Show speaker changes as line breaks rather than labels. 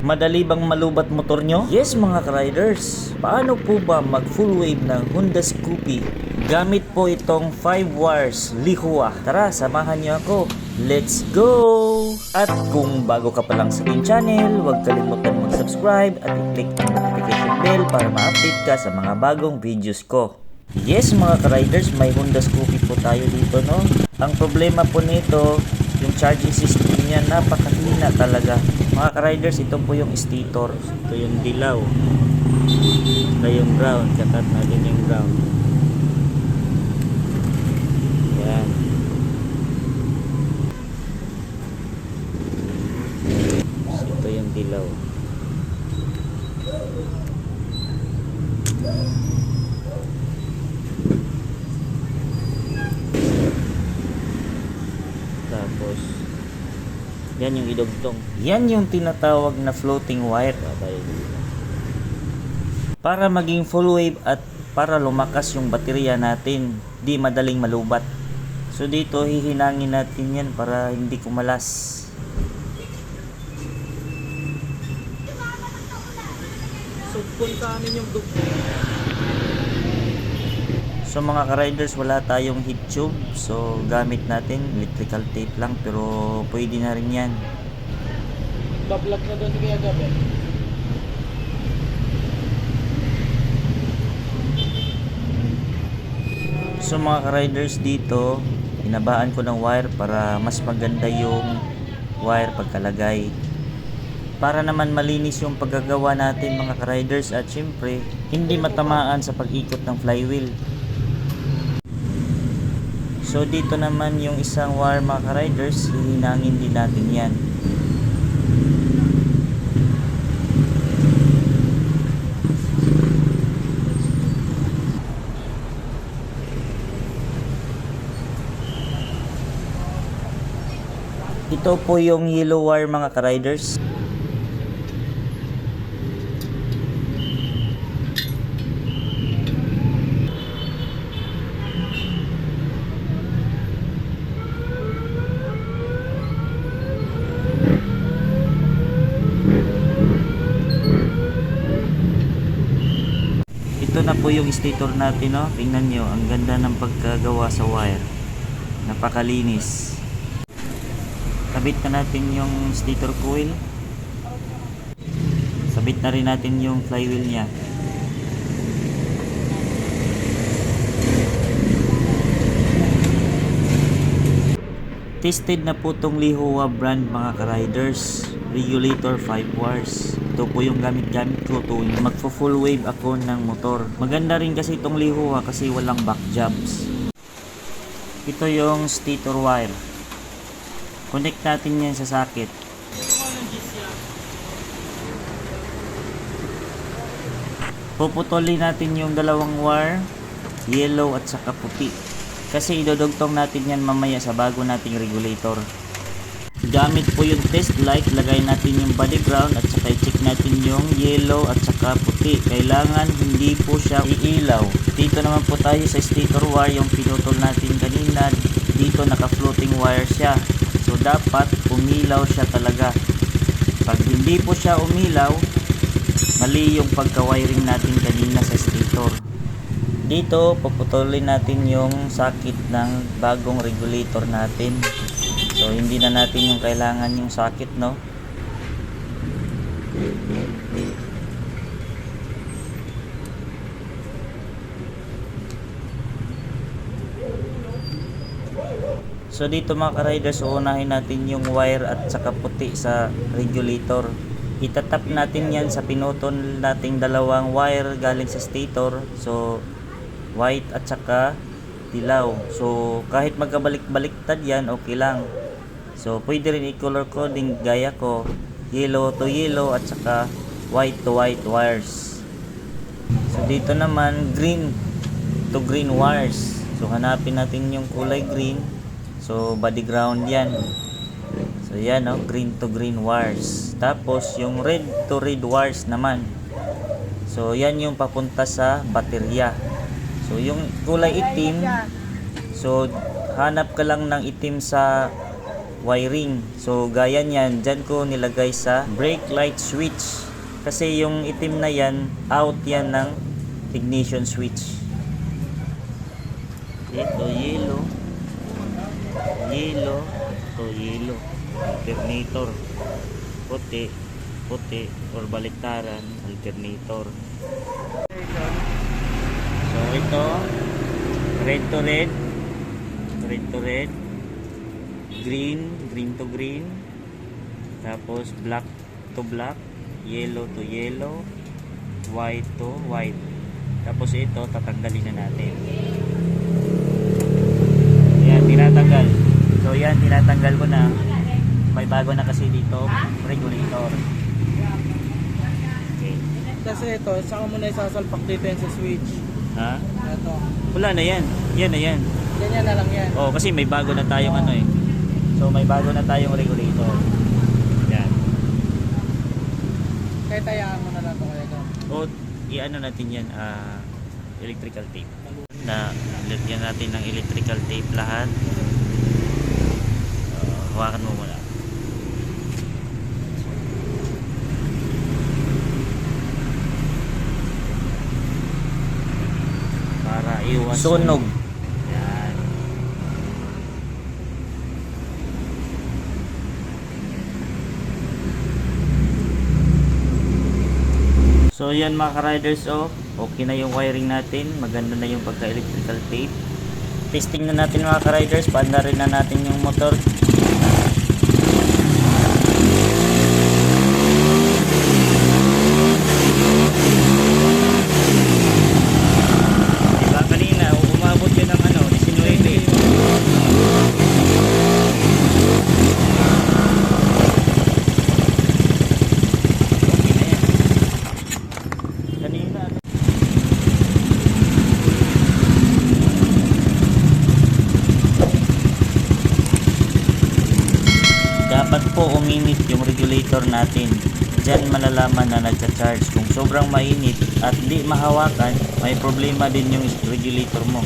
Madali bang malubat motor nyo? Yes mga ka-riders, paano po ba mag full wave ng Honda Scoopy? Gamit po itong 5 wires Lihua. Tara, samahan nyo ako. Let's go! At kung bago ka pa lang sa aking channel, huwag kalimutan mag-subscribe at i-click ang notification bell para ma-update ka sa mga bagong videos ko. Yes mga ka-riders, may Honda Scoopy po tayo dito, no? Ang problema po nito, yung charging system niya napakahina talaga. Mga ka-riders, ito po yung stator. Ito yung dilaw. Ito yung ground. Kakat natin yung ground. Yan. Ito yung dilaw. Tapos yan yung idugtong. Yan yung tinatawag na floating wire. Para maging full wave at para lumakas yung baterya natin, di madaling malubat. So dito hihinangin natin yan para hindi kumalas.
So puntahanin yung dugtong.
So mga ka-riders, wala tayong heat tube. So gamit natin electrical tape lang, pero pwede na rin yan.
Bablog na doon kaya gabi.
So mga ka-riders, dito hinabaan ko ng wire para mas maganda yung wire pagkalagay. Para naman malinis yung paggagawa natin mga ka-riders, at syempre hindi matamaan sa pag-ikot ng flywheel. So dito naman yung isang wire mga ka-riders, hihinangin din natin yan. Ito po yung yellow wire mga ka-riders. Ito na po yung stator natin, no? Tingnan nyo, ang ganda ng pagkagawa sa wire. Napakalinis. Sabit na natin yung stator coil. Sabit na rin natin yung flywheel nya. Tested na po tong Lihua brand mga ka-riders. Regulator 5 wires. Ito po yung gamit-gamit ko tuwing magfo-full wave ako ng motor. Maganda rin kasi itong Lihua kasi walang back jobs. Ito yung stator wire. Connect natin yan sa socket. Puputulin natin yung dalawang wire, yellow at saka puti. Kasi idodugtong natin yan mamaya sa bago nating regulator. Gamit po yung test light, lagay natin yung body ground at saka i-check natin yung yellow at saka puti. Kailangan hindi po siya iilaw. Dito naman po tayo sa stator wire, yung pinutol natin kanina. Dito naka-floating wire siya. So dapat umilaw siya talaga. Pag hindi po siya umilaw, mali yung pagka-wiring natin kanina sa stator. Dito puputulin natin yung socket ng bagong regulator natin. So hindi na natin yung kailangan yung socket, no? So dito mga ka-riders, uunahin natin yung wire at saka puti sa regulator. Itatap natin yan sa pinutol nating dalawang wire galing sa stator. So white at saka dilaw. So kahit magkabalik-baliktad yan, okay lang. So pwede rin i-color coding gaya ko, yellow to yellow at saka white to white wires. So dito naman green to green wires. So hanapin natin yung kulay green. So body ground yan. So yan, no? Green to green wires. Tapos yung red to red wires naman. So yan yung papunta sa baterya. So yung kulay itim, so hanap ka lang ng itim sa wiring. So gaya niyan, dyan ko nilagay sa brake light switch. Kasi yung itim na yan, out yan ng ignition switch. Ito yellow. Yellow. Ito yellow. Alternator. Puti. Puti. Or baliktaran. Alternator. So ito, red to red. Red to red. Green to green, tapos black to black, yellow to yellow, white to white. Tapos ito tatanggalin na natin. Yan, tinatanggal. So yan, tinatanggal ko na. May bago na kasi dito regulator. Okay.
Kasi ito, saka mo na isasalpak dito yan sa switch.
Ha?
Ito.
Wala na yan. Yan na yan.
Ganyan na lang yan.
Oh, kasi may bago na tayong ano eh. So may bago na tayong regulator. Yan.
Kahit hayaan mo na lang ito kaya ito.
O i-ano natin yan, electrical tape. Na lagyan natin ng electrical tape lahat. Hawakan mo muna. Para iwas sunog. Yan. So yan mga ka-riders, oh, okay na yung wiring natin, maganda na yung pagka-electrical tape. Testing na natin mga ka-riders, paanda rin na natin yung motor. Diba kanina, umabot yun ng ano, 19. Kanina ano? Dapat po uminit yung regulator natin. Diyan malalaman na nagcha-charge. Kung sobrang mainit at di mahawakan, may problema din yung regulator mo.